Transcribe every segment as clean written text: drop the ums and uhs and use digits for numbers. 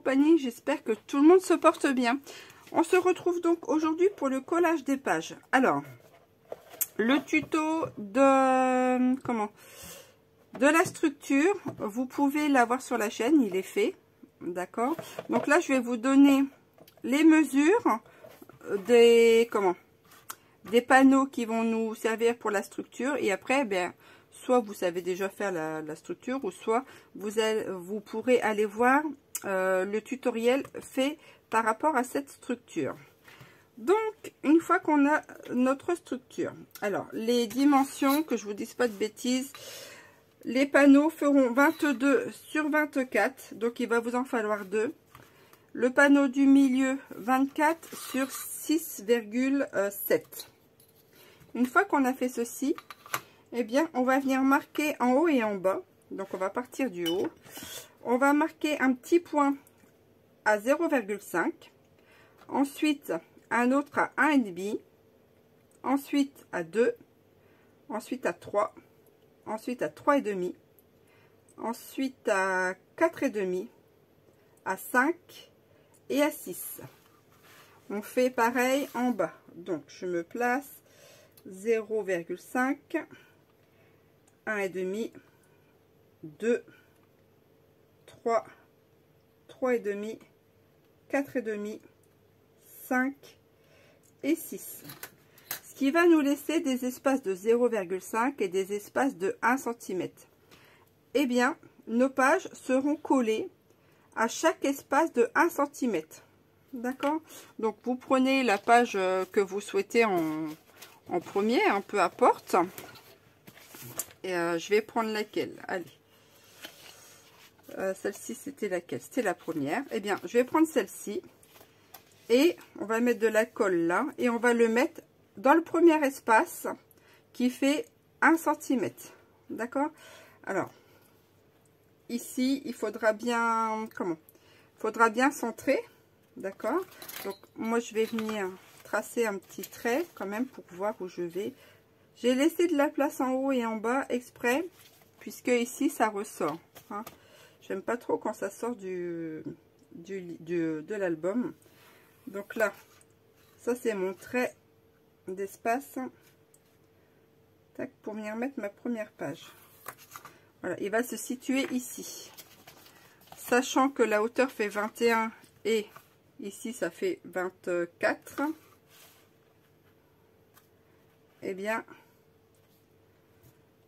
compagnie. J'espère que tout le monde se porte bien. On se retrouve donc aujourd'hui pour le collage des pages. Alors, le tuto de la structure, vous pouvez l'avoir sur la chaîne, il est fait. D'accord. Donc là, je vais vous donner les mesures des panneaux qui vont nous servir pour la structure. Et après, soit vous savez déjà faire la structure, ou soit vous pourrez aller voir le tutoriel fait par rapport à cette structure. Donc, une fois qu'on a notre structure, alors les dimensions, que je vous dise pas de bêtises, les panneaux feront 22 sur 24, donc il va vous en falloir 2. Le panneau du milieu, 24 sur 6,7. Une fois qu'on a fait ceci, eh bien, on va venir marquer en haut et en bas. Donc, on va partir du haut. On va marquer un petit point à 0,5. Ensuite, un autre à 1,5. Ensuite, à 2. Ensuite, à 3. Ensuite, à 3,5. Ensuite, à 4,5. À 5 et à 6. On fait pareil en bas. Donc, je me place 0,5, 1,5, 2, 3, 3,5, 4,5, 5 et 6. Ce qui va nous laisser des espaces de 0,5 et des espaces de 1 cm. Eh bien, nos pages seront collées à chaque espace de 1 cm. D'accord? Donc, vous prenez la page que vous souhaitez en premier, peu importe. Et je vais prendre laquelle? Allez. Celle-ci, c'était laquelle? C'était la première. Eh bien, je vais prendre celle-ci. Et on va mettre de la colle là. Et on va le mettre dans le premier espace qui fait 1 cm. D'accord? Alors, ici, il faudra bien... Il faudra bien centrer. D'accord? Donc, moi, je vais venir tracer un petit trait quand même pour voir où je vais. J'ai laissé de la place en haut et en bas exprès, puisque ici, ça ressort. Hein. J'aime pas trop quand ça sort de l'album. Donc là, ça, c'est mon trait d'espace. Tac, pour venir mettre ma première page. Voilà, il va se situer ici. Sachant que la hauteur fait 21 et ici ça fait 24. Eh bien,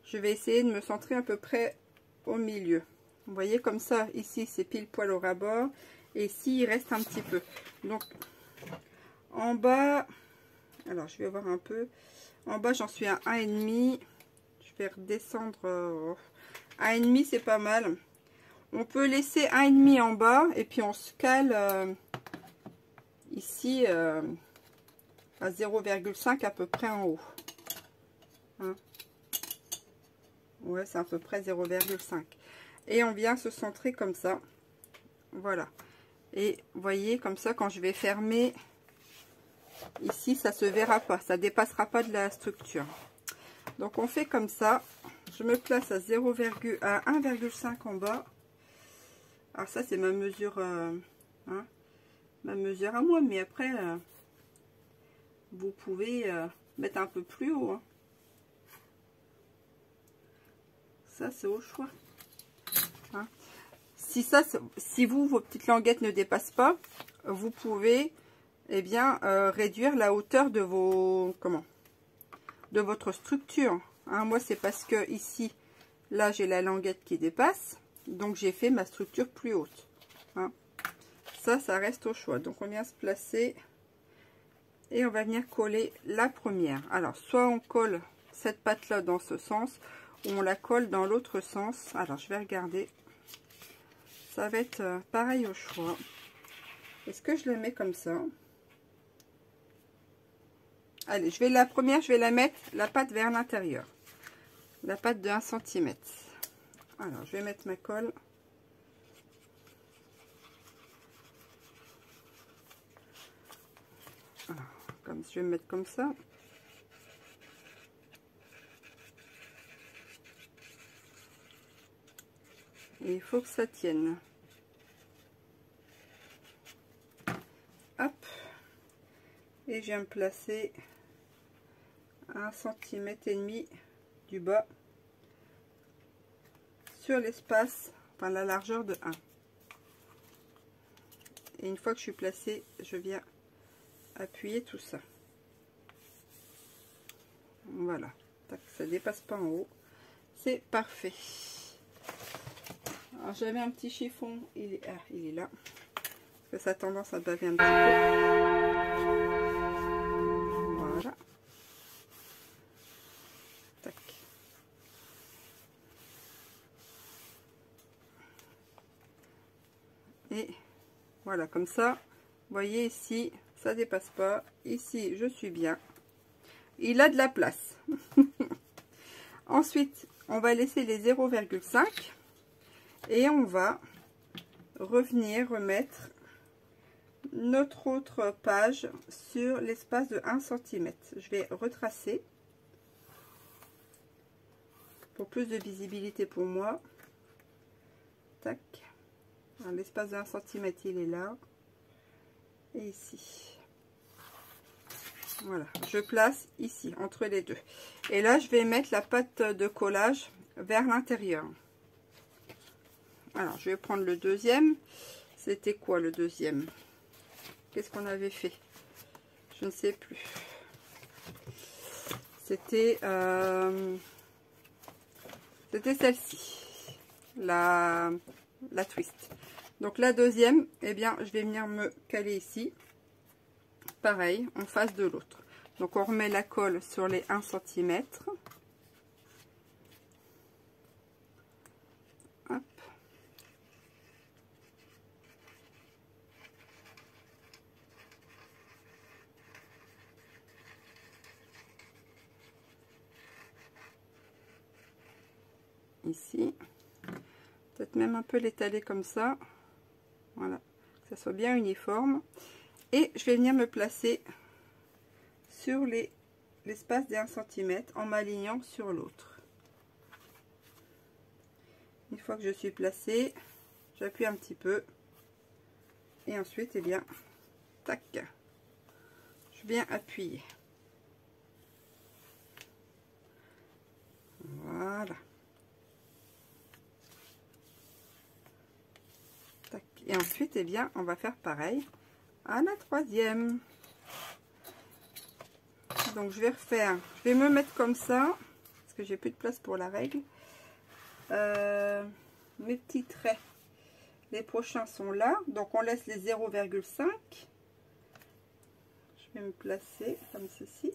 je vais essayer de me centrer à peu près au milieu. Vous voyez, comme ça, ici c'est pile poil au rabord. Et ici, il reste un petit peu. Donc, en bas, alors je vais voir un peu. En bas, j'en suis à 1,5. Je vais redescendre. 1,5, c'est pas mal. On peut laisser 1,5 en bas et puis on se cale ici à 0,5 à peu près en haut. Hein? Ouais, c'est à peu près 0,5. Et on vient se centrer comme ça. Voilà. Et vous voyez, comme ça, quand je vais fermer, ici, ça se verra pas. Ça dépassera pas de la structure. Donc, on fait comme ça. Je me place à 1,5 en bas. Alors ça, c'est ma mesure, ma mesure à moi. Mais après, vous pouvez mettre un peu plus haut. Hein. Ça, c'est au choix. Hein. Si vos petites languettes ne dépassent pas, vous pouvez, eh bien, réduire la hauteur de de votre structure. Hein. Moi, c'est parce que ici, là, j'ai la languette qui dépasse. Donc, j'ai fait ma structure plus haute. Hein. Ça reste au choix. Donc, on vient se placer et on va venir coller la première. Alors, soit on colle cette patte-là dans ce sens, ou on la colle dans l'autre sens. Alors, je vais regarder. Ça va être pareil au choix. Est-ce que je le mets comme ça? Allez, la première, je vais la mettre la patte vers l'intérieur. La patte de 1 cm. Alors, je vais mettre ma colle. Alors, comme je vais me mettre comme ça. Et il faut que ça tienne. Et je viens me placer à 1,5 cm du bas sur l'espace, enfin la largeur de 1. Et une fois que je suis placée, je viens appuyer tout ça. Voilà, ça dépasse pas en haut, c'est parfait. Alors j'avais un petit chiffon, il est là, parce que ça a tendance à baver un petit peu. Voilà. Tac. Et voilà, comme ça, vous voyez ici, ça dépasse pas. Ici, je suis bien. Il a de la place. Ensuite, on va laisser les 0,5 et on va remettre notre autre page sur l'espace de 1 cm. Je vais retracer pour plus de visibilité pour moi. Tac. L'espace de 1 cm, il est là. Et ici. Voilà, je place ici, entre les deux. Et là, je vais mettre la pâte de collage vers l'intérieur. Alors, je vais prendre le deuxième. C'était quoi le deuxième? Qu'est-ce qu'on avait fait? Je ne sais plus. C'était celle-ci, la twist. Donc la deuxième, eh bien, je vais venir me caler ici. Pareil, en face de l'autre. Donc on remet la colle sur les 1 cm. Hop. Ici. Peut-être même un peu l'étaler comme ça. Voilà, que ça soit bien uniforme. Et je vais venir me placer sur l'espace des 1 cm en m'alignant sur l'autre. Une fois que je suis placée, j'appuie un petit peu. Et ensuite, eh bien, tac, je viens appuyer. Voilà. Tac. Et ensuite, eh bien, on va faire pareil à la troisième. Donc je vais me mettre comme ça parce que j'ai plus de place pour la règle. Mes petits traits, les prochains sont là, donc on laisse les 0,5. Je vais me placer comme ceci,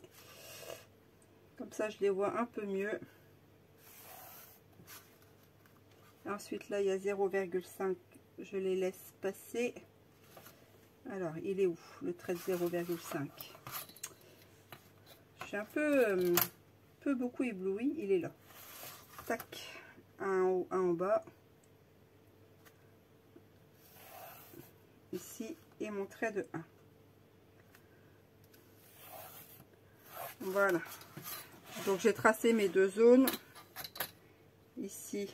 comme ça je les vois un peu mieux. Ensuite là il y a 0,5, je les laisse passer. Alors, il est où le trait de 0,5? Je suis un peu beaucoup ébloui. Il est là. Tac. Un en haut, un en bas. Ici. Et mon trait de 1. Voilà. Donc, j'ai tracé mes deux zones. Ici.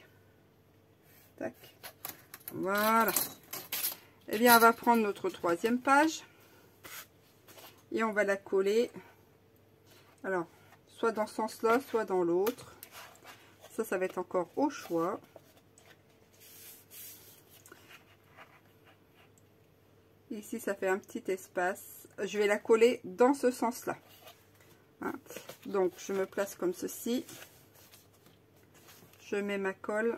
Tac. Voilà. Eh bien, on va prendre notre troisième page et on va la coller. Alors, soit dans ce sens-là, soit dans l'autre. Ça va être encore au choix. Ici, ça fait un petit espace. Je vais la coller dans ce sens-là. Hein? Donc, je me place comme ceci. Je mets ma colle.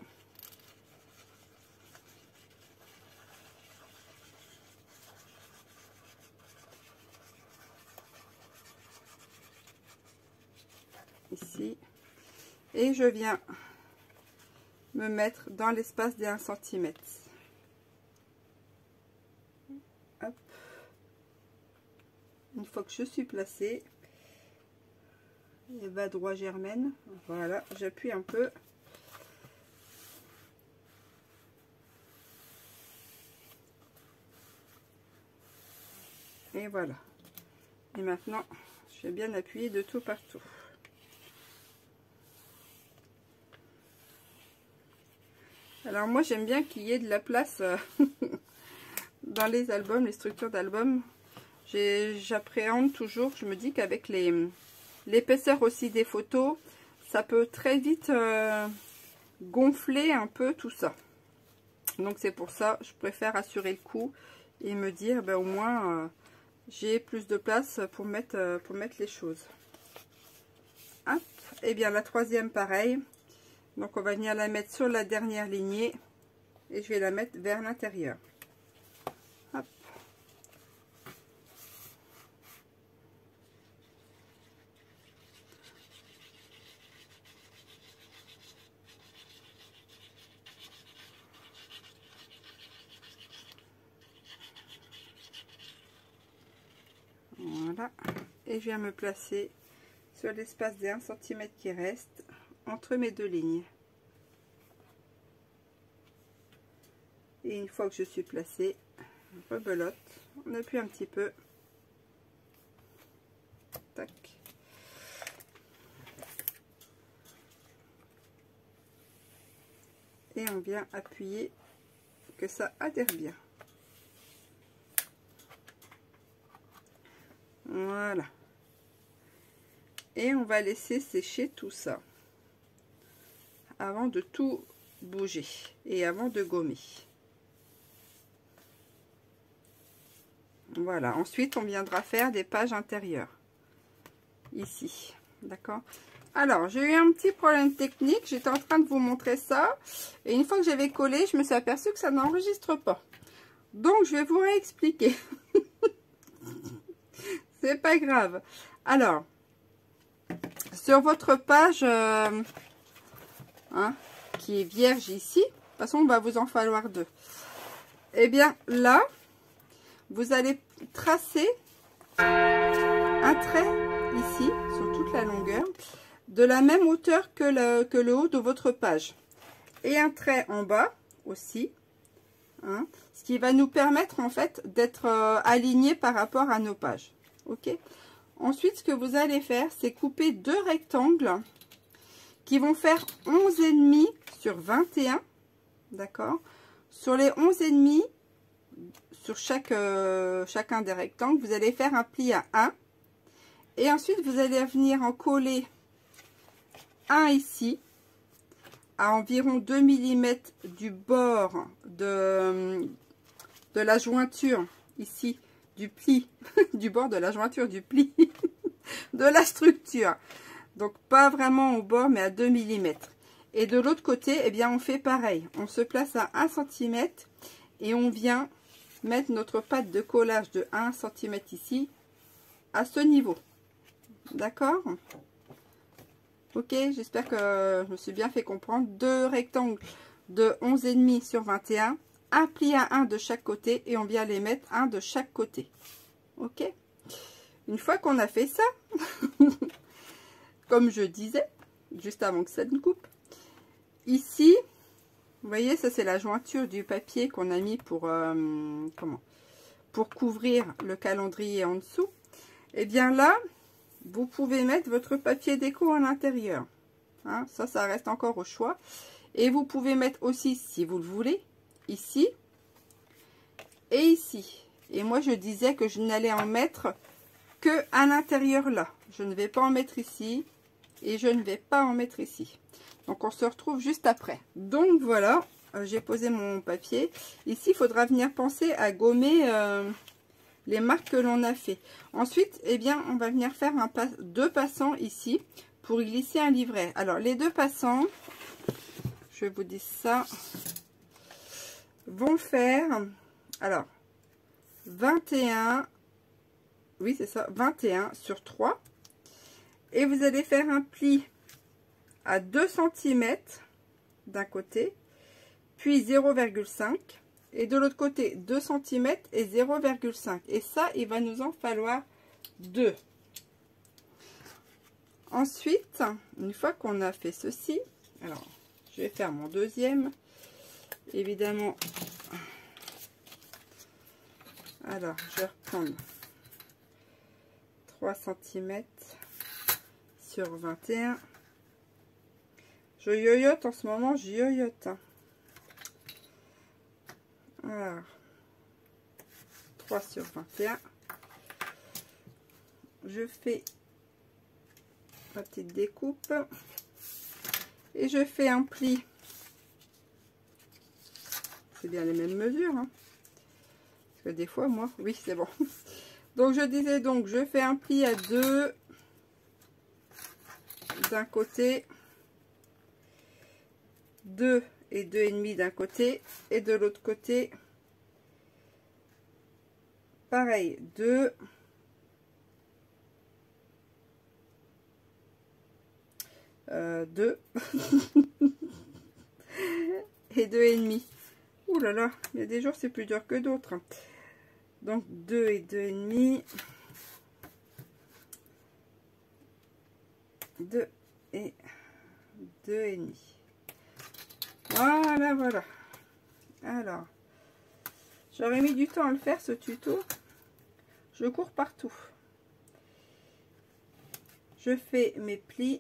Ici, et je viens me mettre dans l'espace des 1 cm. Hop. Une fois que je suis placée, et va droit germaine, voilà, j'appuie un peu. Et voilà. Et maintenant, je vais bien appuyer de tout partout. Alors moi j'aime bien qu'il y ait de la place dans les albums, les structures d'albums. J'appréhende toujours, je me dis qu'avec l'épaisseur aussi des photos, ça peut très vite gonfler un peu tout ça. Donc c'est pour ça, je préfère assurer le coup et me dire, ben, au moins, j'ai plus de place pour mettre les choses. Hop. Et bien la troisième, pareil. Donc on va venir la mettre sur la dernière lignée et je vais la mettre vers l'intérieur. Hop. Voilà. Et je viens me placer sur l'espace des 1 cm qui reste entre mes deux lignes. Et une fois que je suis placée, on rebelote, on appuie un petit peu. Tac. Et on vient appuyer que ça adhère bien. Voilà. Et on va laisser sécher tout ça avant de tout bouger et avant de gommer. Voilà, ensuite on viendra faire des pages intérieures ici, d'accord. Alors j'ai eu un petit problème technique, j'étais en train de vous montrer ça et une fois que j'avais collé, je me suis aperçue que ça n'enregistre pas, donc je vais vous réexpliquer. C'est pas grave. Alors sur votre page qui est vierge ici, de toute façon il va vous en falloir deux, et bien là vous allez tracer un trait ici sur toute la longueur de la même hauteur que le haut de votre page et un trait en bas aussi, ce qui va nous permettre en fait d'être aligné par rapport à nos pages. Ok. Ensuite ce que vous allez faire, c'est couper deux rectangles qui vont faire 11,5 sur 21, d'accord. Sur les 11,5, sur chacun des rectangles, vous allez faire un pli à 1 et ensuite vous allez venir en coller un ici à environ 2 mm du bord de la jointure ici, du pli du bord de la jointure du pli de la structure, donc pas vraiment au bord mais à 2 mm. Et de l'autre côté, eh bien on fait pareil, on se place à 1 cm et on vient mettre notre pâte de collage de 1 cm ici à ce niveau, d'accord. Ok, j'espère que je me suis bien fait comprendre. Deux rectangles de 11,5 sur 21, un pli à 1 de chaque côté et on vient les mettre un de chaque côté. Ok, une fois qu'on a fait ça, comme je disais juste avant que ça ne coupe, ici vous voyez, ça c'est la jointure du papier qu'on a mis pour pour couvrir le calendrier en dessous. Et bien là vous pouvez mettre votre papier déco à l'intérieur, ça reste encore au choix. Et vous pouvez mettre aussi, si vous le voulez, ici et ici. Et moi je disais que je n'allais en mettre que à l'intérieur là, je ne vais pas en mettre ici et je ne vais pas en mettre ici. Donc on se retrouve juste après. Donc voilà, j'ai posé mon papier. Ici il faudra venir penser à gommer les marques que l'on a fait. Ensuite, eh bien, on va venir faire deux passants ici pour y glisser un livret. Alors, les deux passants, je vous dis ça, vont faire, alors, 21, oui, c'est ça, 21 sur 3. Et vous allez faire un pli à 2 cm d'un côté, puis 0,5. Et de l'autre côté 2 cm et 0,5. Et ça, il va nous en falloir 2. Ensuite, une fois qu'on a fait ceci, alors je vais faire mon deuxième. Évidemment, alors je vais reprendre 3 cm sur 21. Je yoyote en ce moment, je yoyote. Alors, 3 sur 21. je fais ma petite découpe et je fais un pli. C'est bien les mêmes mesures, hein. Parce que des fois, moi, oui, c'est bon. Donc, je disais, donc, je fais un pli à 2 d'un côté, 2 et 2,5 d'un côté, et de l'autre côté, pareil, 2 2 et 2,5. Ouh là là, il y a des jours c'est plus dur que d'autres. Donc 2 et 2,5, 2 et 2,5. Voilà, voilà. Alors, j'aurais mis du temps à le faire ce tuto. Je cours partout. Je fais mes plis.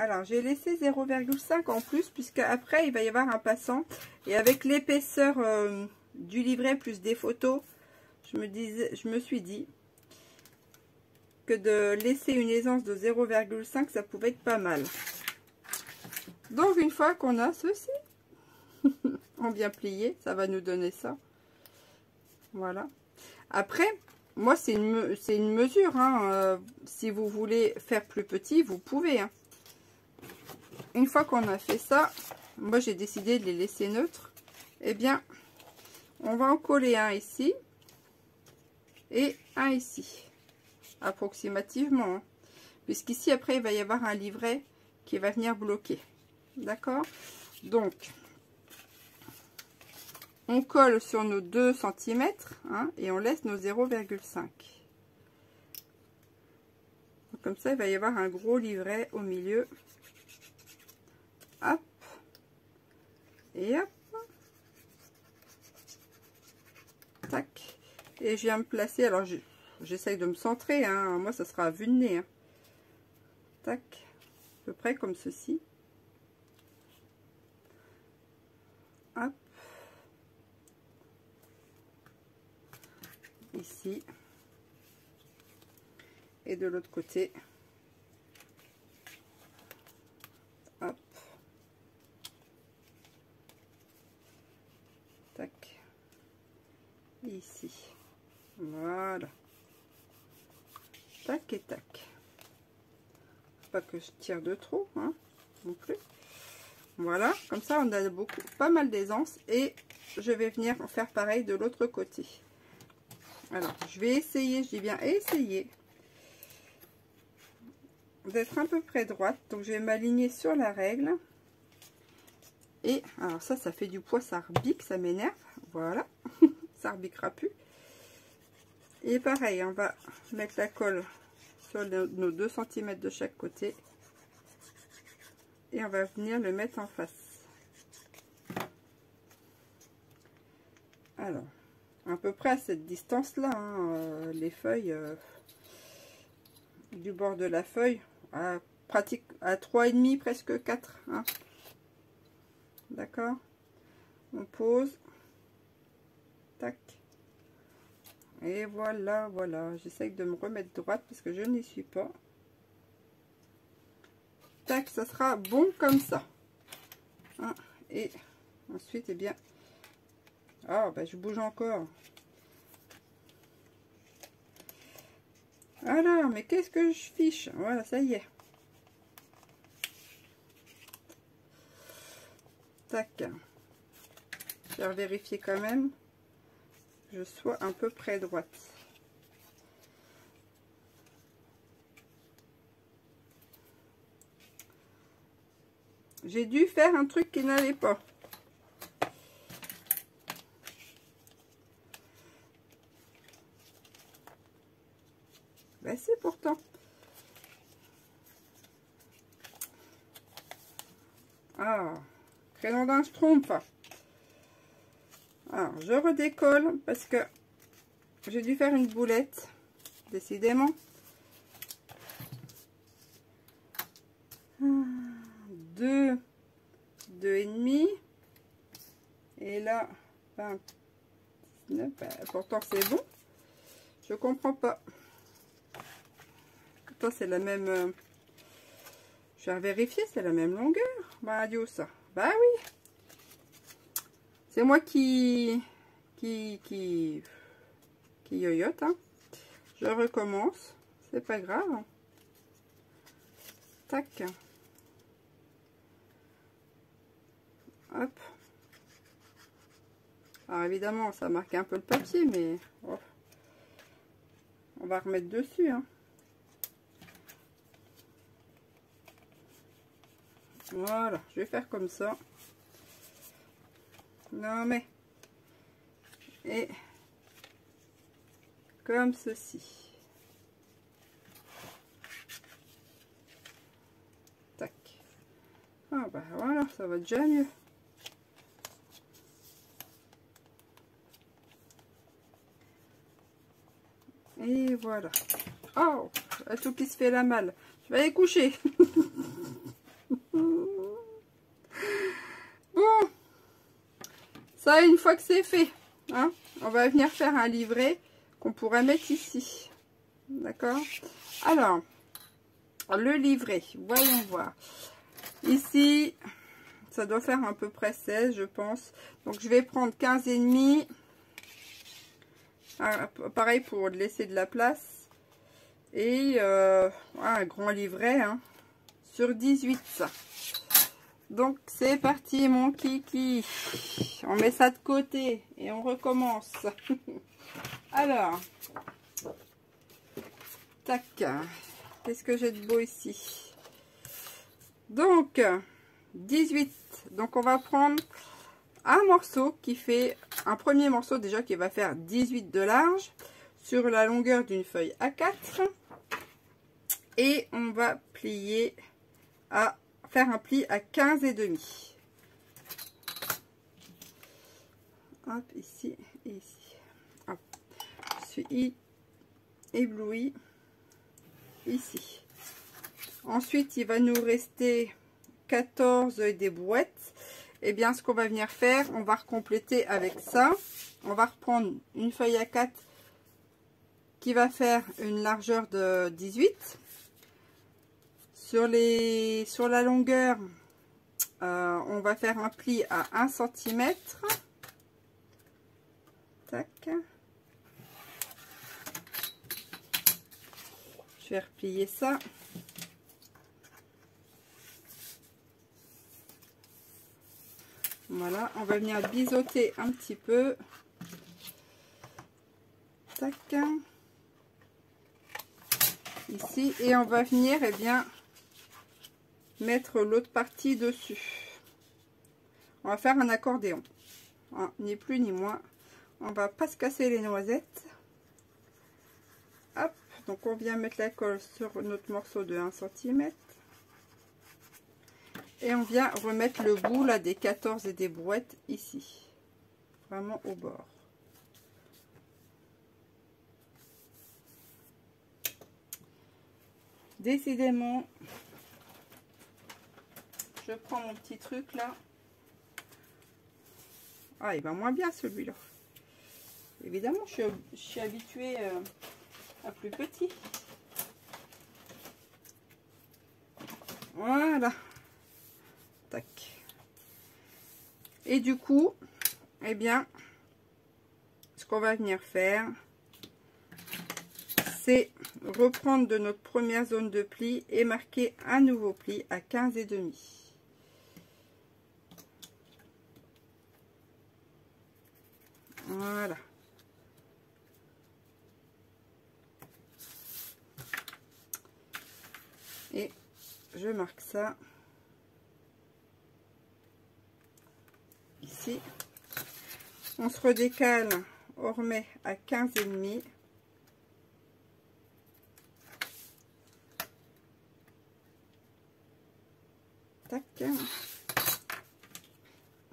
Alors, j'ai laissé 0,5 en plus, puisque après il va y avoir un passant. Et avec l'épaisseur du livret plus des photos, je me suis dit que de laisser une aisance de 0,5, ça pouvait être pas mal. Donc, une fois qu'on a ceci en bien plié, ça va nous donner ça. Voilà. Après, moi, c'est une mesure. Hein. Si vous voulez faire plus petit, vous pouvez. Hein. Une fois qu'on a fait ça, moi j'ai décidé de les laisser neutres. Eh bien, on va en coller un ici et un ici, approximativement, hein. Puisqu'ici après il va y avoir un livret qui va venir bloquer. D'accord? Donc, on colle sur nos 2 cm, hein, et on laisse nos 0,5. Comme ça, il va y avoir un gros livret au milieu. Hop, et hop, tac, et je viens me placer. Alors j'essaye de me centrer, hein. Moi ça sera à vue de nez, hein. Tac, à peu près comme ceci. Hop, ici, et de l'autre côté. Hop, tac, ici, voilà, tac et tac. Pas que je tire de trop, hein, non plus. Voilà, comme ça on a pas mal d'aisance, et je vais venir en faire pareil de l'autre côté. Alors je vais essayer, je dis bien essayer, d'être à peu près droite. Donc je vais m'aligner sur la règle. Et alors ça fait du poids, ça rebique, ça m'énerve. Voilà, ça rebiquera plus. Et pareil, on va mettre la colle sur nos 2 cm de chaque côté. Et on va venir le mettre en face. Alors, à peu près à cette distance-là, hein, les feuilles, du bord de la feuille, à 3,5, presque 4. Hein. D'accord? On pose. Tac. Et voilà, voilà. J'essaye de me remettre droite parce que je n'y suis pas. Tac, ça sera bon comme ça. Hein. Et ensuite, eh bien... Ah, bah, je bouge encore. Alors, mais qu'est-ce que je fiche? Voilà, ça y est. Tac. Je vais vérifier quand même que je sois un peu près droite. J'ai dû faire un truc qui n'allait pas. Ben c'est pourtant. Ah, crayon d'un schtroumpf. Alors, je redécolle parce que j'ai dû faire une boulette, décidément. 2, 2,5. Et là, 29. Ben, pourtant, c'est bon. Je comprends pas. pourtant c'est la même... je vais vérifier, c'est la même longueur. Bah, adieu ça. Bah oui. C'est moi qui yoyote, hein. Je recommence. C'est pas grave. Tac. Hop. Alors évidemment, ça marque un peu le papier, mais oh, on va remettre dessus, hein. Voilà, je vais faire comme ça. Non mais... et comme ceci. Tac. Ah bah voilà, ça va déjà mieux. Et voilà. Oh, tout qui se fait la malle. Je vais aller coucher. Bon, ça une fois que c'est fait, hein, on va venir faire un livret qu'on pourrait mettre ici. D'accord? Alors, le livret, voyons voir. Ici, ça doit faire à peu près 16, je pense. Donc, je vais prendre 15,5. Pareil pour laisser de la place. Et un grand livret, hein, sur 18, ça. Donc, c'est parti, mon kiki. On met ça de côté et on recommence. Alors, tac. Qu'est-ce que j'ai de beau ici? Donc, 18. Donc, on va prendre un morceau qui fait... un premier morceau déjà qui va faire 18 de large sur la longueur d'une feuille A4. Et on va plier à... faire un pli à 15,5. Hop, ici et ici. Hop. Je suis éblouie ici. Ensuite, il va nous rester 14 des brouettes. Et bien, ce qu'on va venir faire, on va recompléter avec ça. On va reprendre une feuille A4 qui va faire une largeur de 18. Sur la longueur, on va faire un pli à 1 cm. Tac. Je vais replier ça. Voilà, on va venir biseauter un petit peu. Tac. Ici, et on va venir, eh bien, mettre l'autre partie dessus. On va faire un accordéon, hein, ni plus ni moins. On va pas se casser les noisettes. Hop, donc on vient mettre la colle sur notre morceau de 1 cm. Et on vient remettre le bout là des 14 et des brouettes ici, vraiment au bord. Décidément, je prends mon petit truc là. Ah, il va moins bien celui-là. Évidemment, je suis habituée à plus petit. Voilà. Tac. Et du coup, eh bien, ce qu'on va venir faire, c'est reprendre de notre première zone de pli et marquer un nouveau pli à 15,5. Voilà. Et je marque ça ici. On se redécale, on remet à 15,5. Tac.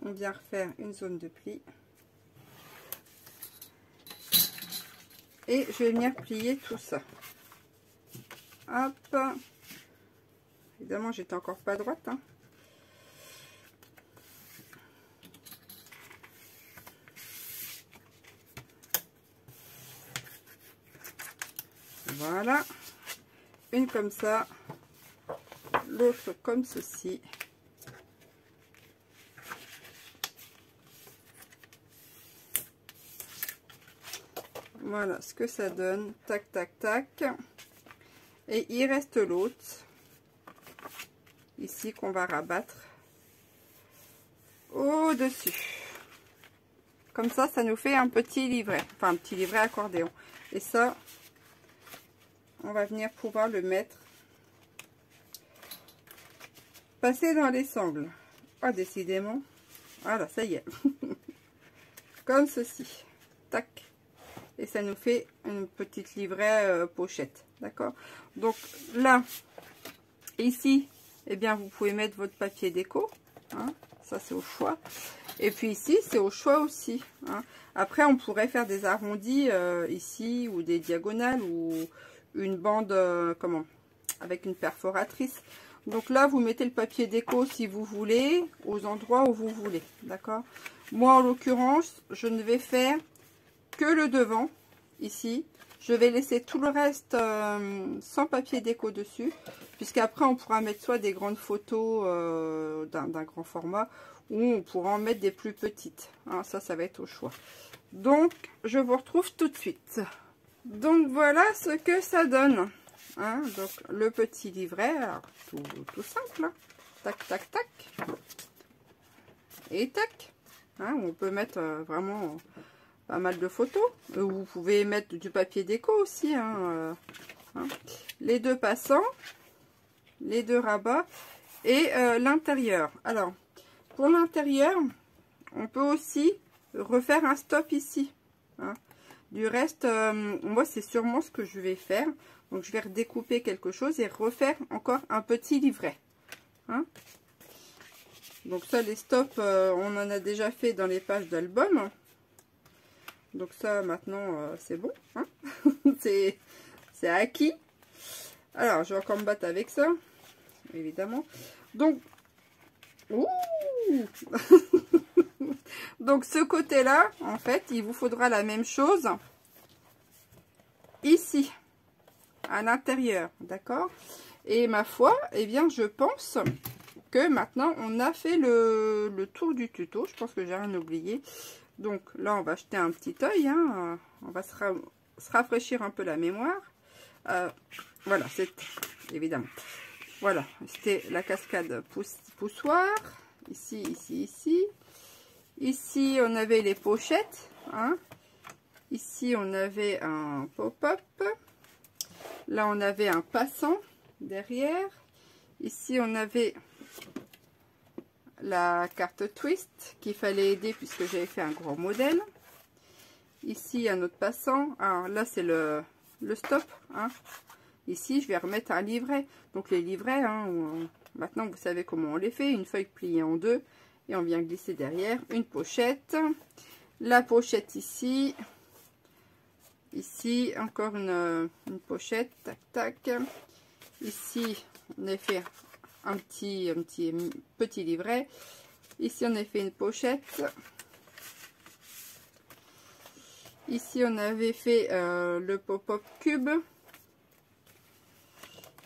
On vient refaire une zone de pli. Et je vais venir plier tout ça. Hop. Évidemment, j'étais encore pas droite, hein. Voilà. une comme ça, l'autre comme ceci. Voilà ce que ça donne. Tac, tac, tac. Et il reste l'autre. Ici qu'on va rabattre au-dessus. Comme ça, ça nous fait un petit livret. Enfin, un petit livret accordéon. Et ça, on va venir pouvoir le mettre. Passer dans les sangles. Ah, décidément. Voilà, ça y est. Comme ceci. Tac. Et ça nous fait une petite livret pochette. D'accord? Donc là, ici, eh bien, vous pouvez mettre votre papier déco. Hein, ça, c'est au choix. Et puis ici, c'est au choix aussi. Hein. Après, on pourrait faire des arrondis ici, ou des diagonales, ou une bande, avec une perforatrice. Donc là, vous mettez le papier déco si vous voulez, aux endroits où vous voulez. D'accord? Moi, en l'occurrence, je ne vais faire que le devant, ici. Je vais laisser tout le reste sans papier déco dessus, puisqu'après, on pourra mettre soit des grandes photos d'un grand format, ou on pourra en mettre des plus petites. Hein, ça va être au choix. Donc, je vous retrouve tout de suite. Donc, voilà ce que ça donne. Hein, donc, le petit livret, alors, tout simple. Hein. Tac, tac, tac. Et tac. Hein, on peut mettre vraiment pas mal de photos. Vous pouvez mettre du papier déco aussi. Hein. Les deux passants, les deux rabats et l'intérieur. Alors, pour l'intérieur, on peut aussi refaire un stop ici. Hein. Du reste, moi, c'est sûrement ce que je vais faire. Donc, je vais redécouper quelque chose et refaire encore un petit livret. Hein. Donc, ça, les stops, on en a déjà fait dans les pages d'album. Donc, ça, maintenant, c'est bon. Hein. C'est acquis. Alors, je vais encore me battre avec ça, évidemment. Donc, ouh donc, ce côté-là, en fait, il vous faudra la même chose ici, à l'intérieur, d'accord? Et ma foi, eh bien, je pense que maintenant, on a fait le tour du tuto. Je pense que j'ai rien oublié. Donc, là, on va jeter un petit œil. Hein. On va se rafraîchir un peu la mémoire. Voilà, c'est évidemment. Voilà, c'était la cascade poussoir. Ici, ici, ici. Ici, on avait les pochettes. Hein. Ici, on avait un pop-up. Là, on avait un passant derrière. Ici, on avait la carte twist qu'il fallait aider puisque j'avais fait un gros modèle. Ici, un autre passant. Alors là, c'est le stop. Hein. Ici, je vais remettre un livret. Donc, les livrets, hein, maintenant, vous savez comment on les fait. Une feuille pliée en deux. Et on vient glisser derrière une pochette. La pochette ici. Ici, encore une pochette. Tac, tac. Ici, on a fait un petit livret. Ici, on a fait une pochette. Ici, on avait fait le pop-up cube.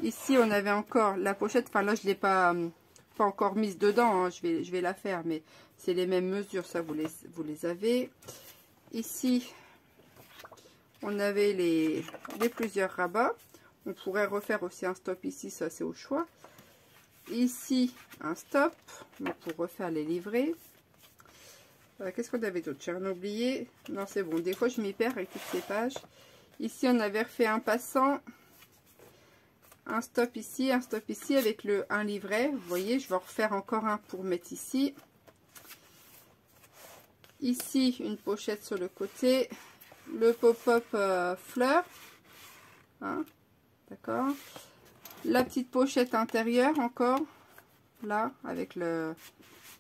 Ici, on avait encore la pochette. Enfin, là, je ne l'ai pas encore mise dedans. Hein. Je vais la faire, mais c'est les mêmes mesures. Ça, vous les avez. Ici, on avait les plusieurs rabats. On pourrait refaire aussi un stop ici. Ça, c'est au choix. Ici, un stop. Donc, pour refaire les livrets. Qu'est-ce qu'on avait d'autre? J'ai rien oublié. Non, c'est bon. Des fois, je m'y perds avec toutes ces pages. Ici, on avait refait un passant. Un stop ici avec un livret. Vous voyez, je vais en refaire encore un pour mettre ici. Ici, une pochette sur le côté. Le pop-up fleur. Hein, d'accord. La petite pochette intérieure encore. Là, avec le...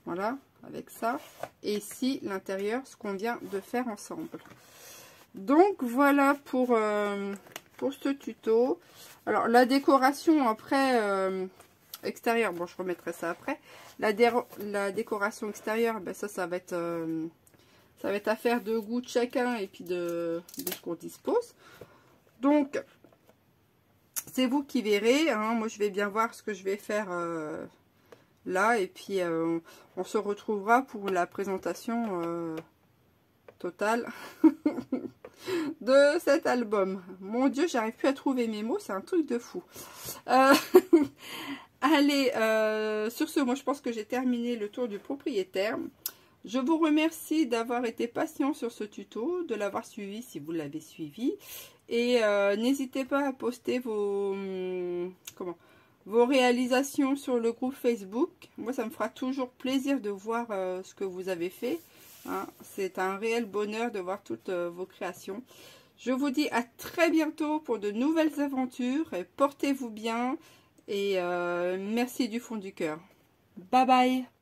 Voilà, avec ça. Et ici, l'intérieur, ce qu'on vient de faire ensemble. Donc, voilà pour ce tuto. Alors, la décoration après extérieure, bon, je remettrai ça après. La décoration extérieure, ben ça va être affaire de goût de chacun et puis de ce qu'on dispose. Donc, c'est vous qui verrez, hein. Moi, je vais bien voir ce que je vais faire là. Et puis, on se retrouvera pour la présentation totale de cet album. Mon Dieu, j'arrive plus à trouver mes mots. C'est un truc de fou. Allez, sur ce, moi, je pense que j'ai terminé le tour du propriétaire. Je vous remercie d'avoir été patient sur ce tuto, de l'avoir suivi si vous l'avez suivi. Et n'hésitez pas à poster vos réalisations sur le groupe Facebook. Moi, ça me fera toujours plaisir de voir ce que vous avez fait. Hein. C'est un réel bonheur de voir toutes vos créations. Je vous dis à très bientôt pour de nouvelles aventures. Portez-vous bien et merci du fond du cœur. Bye bye!